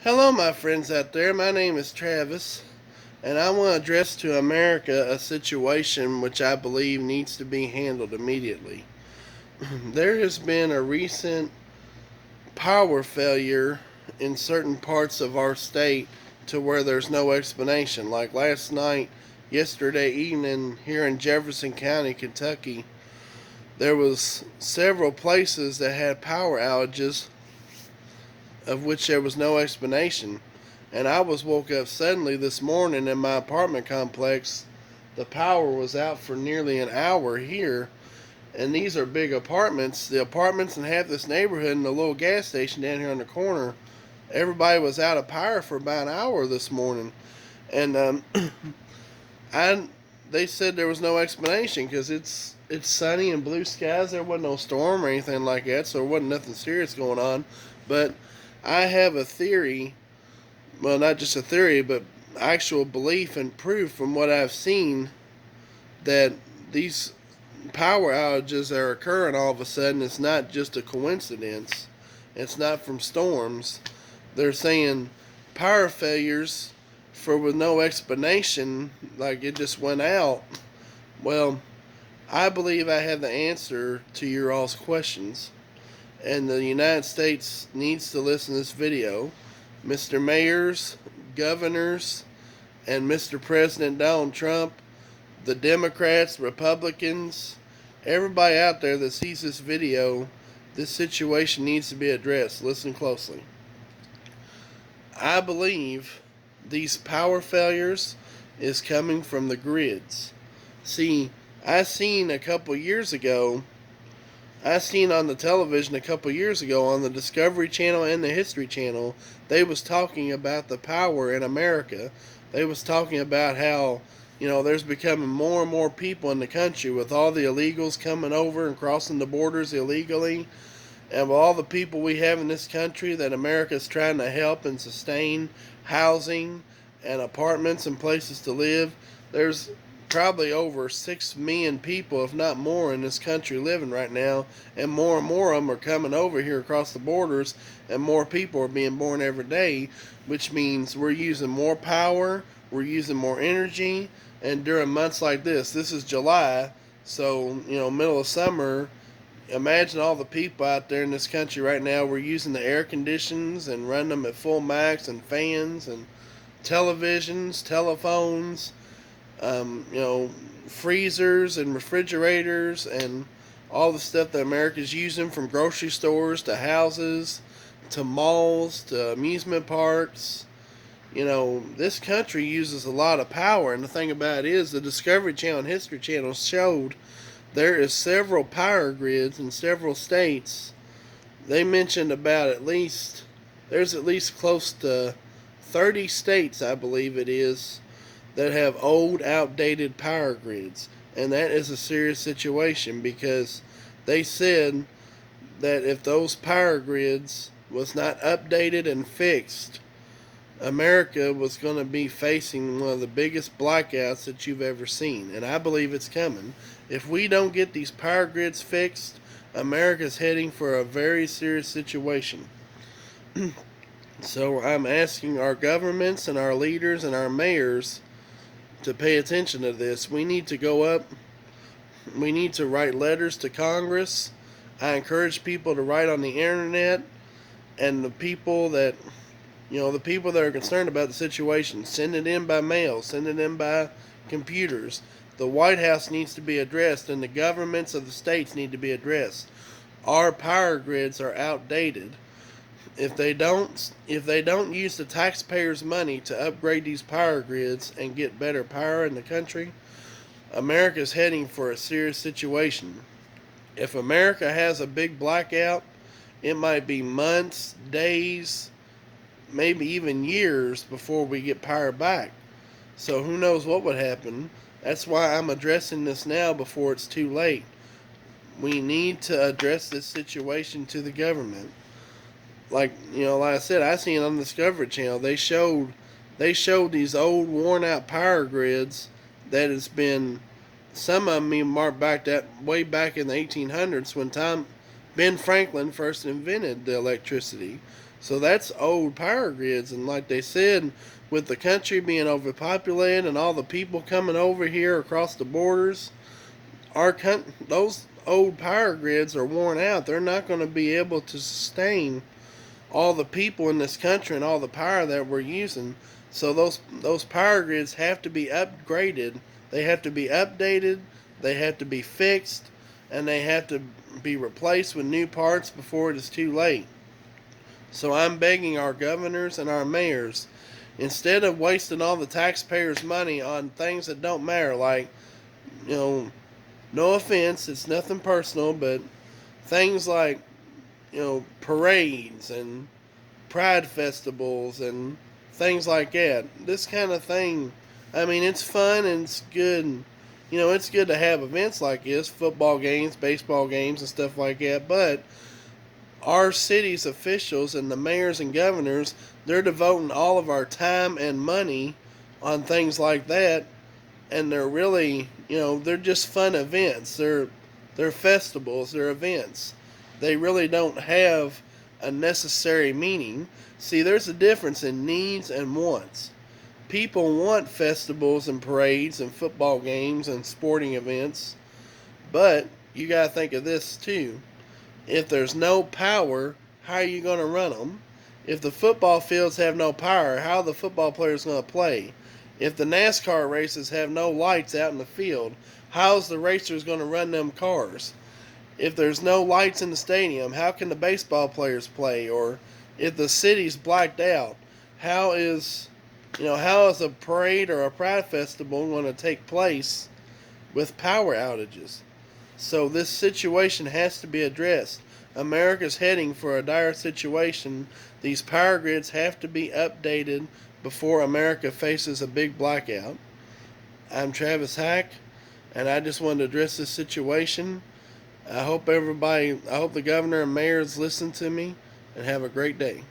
Hello, my friends out there. My name is Travis, and I want to address to America a situation which I believe needs to be handled immediately. There has been a recent power failure in certain parts of our state to where there's no explanation. Like last night, yesterday evening, here in Jefferson County, Kentucky, there was several places that had power outages of which there was no explanation. And I was woke up suddenly this morning in my apartment complex. The power was out for nearly an hour here, and these are big apartments. The apartments in half this neighborhood and the little gas station down here on the corner, everybody was out of power for about an hour this morning. And I they said there was no explanation because it's sunny and blue skies. There wasn't no storm or anything like that, so there wasn't nothing serious going on. But I have a theory, well, not just a theory, but actual belief and proof from what I've seen that these power outages are occurring all of a sudden. It's not just a coincidence. It's not from storms. They're saying power failures for with no explanation, like it just went out. Well, I believe I have the answer to your all's questions, and the United States needs to listen to this video. Mr. Mayors, governors, and Mr. President Donald Trump, the Democrats, Republicans, everybody out there that sees this video, this situation needs to be addressed. Listen closely. I believe these power failures is coming from the grids. See, I seen on the television a couple years ago on the Discovery Channel and the History Channel, they was talking about the power in America. They was talking about how, there's becoming more and more people in the country with all the illegals coming over and crossing the borders illegally. And with all the people we have in this country that America's trying to help and sustain housing and apartments and places to live, there's probably over 6 million people, if not more, in this country living right now, and more of them are coming over here across the borders, and more people are being born every day, which means we're using more power, we're using more energy, and during months like this is July, so, middle of summer, imagine all the people out there in this country right now, we're using the air conditions and running them at full max, and fans, and televisions, telephones, freezers and refrigerators and all the stuff that America's using, from grocery stores to houses to malls to amusement parks. This country uses a lot of power, and the thing about it is the Discovery Channel and History Channel showed there is several power grids in several states. They mentioned there's at least close to 30 states, I believe it is, that have old, outdated power grids. And that is a serious situation because they said that if those power grids was not updated and fixed, America was going to be facing one of the biggest blackouts that you've ever seen. And I believe it's coming. If we don't get these power grids fixed, America's heading for a very serious situation. So I'm asking our governments and our leaders and our mayors to pay attention to this. We need to go up. We need to write letters to Congress. I encourage people to write on the internet, and the people that are concerned about the situation, send it in by mail, send it in by computers. The White House needs to be addressed, and the governments of the states need to be addressed. Our power grids are outdated. If they don't use the taxpayers' money to upgrade these power grids and get better power in the country, America's heading for a serious situation. If America has a big blackout, it might be months, days, maybe even years before we get power back. So who knows what would happen. That's why I'm addressing this now before it's too late. We need to address this situation to the government. Like I said, I seen on the Discovery Channel, they showed these old, worn out power grids that has been, some of them even marked back that way back in the 1800s when Ben Franklin first invented the electricity. So that's old power grids. And like they said, with the country being overpopulated and all the people coming over here across the borders, those old power grids are worn out. They're not going to be able to sustain all the people in this country and all the power that we're using. So those power grids have to be upgraded. They have to be updated. They have to be fixed, and they have to be replaced with new parts before it is too late. So I'm begging our governors and our mayors, instead of wasting all the taxpayers' money on things that don't matter, like, you know, no offense, it's nothing personal, but things like, parades and pride festivals and things like that. This kind of thing, I mean, it's fun and it's good. It's good to have events like this, football games, baseball games, and stuff like that, but our city's officials and the mayors and governors, they're devoting all of our time and money on things like that, and they're really, they're just fun events. They're festivals, they're events. They really don't have a necessary meaning. See, there's a difference in needs and wants. People want festivals and parades and football games and sporting events, but you got to think of this too. If there's no power, how are you going to run them? If the football fields have no power, how are the football players going to play? If the NASCAR races have no lights out in the field, how's the racers going to run them cars? If there's no lights in the stadium, how can the baseball players play? Or if the city's blacked out, how is a parade or a pride festival going to take place with power outages? So this situation has to be addressed. America's heading for a dire situation. These power grids have to be updated before America faces a big blackout. I'm Travis Hack, and I just wanted to address this situation. I hope the governor and mayors listen to me, and have a great day.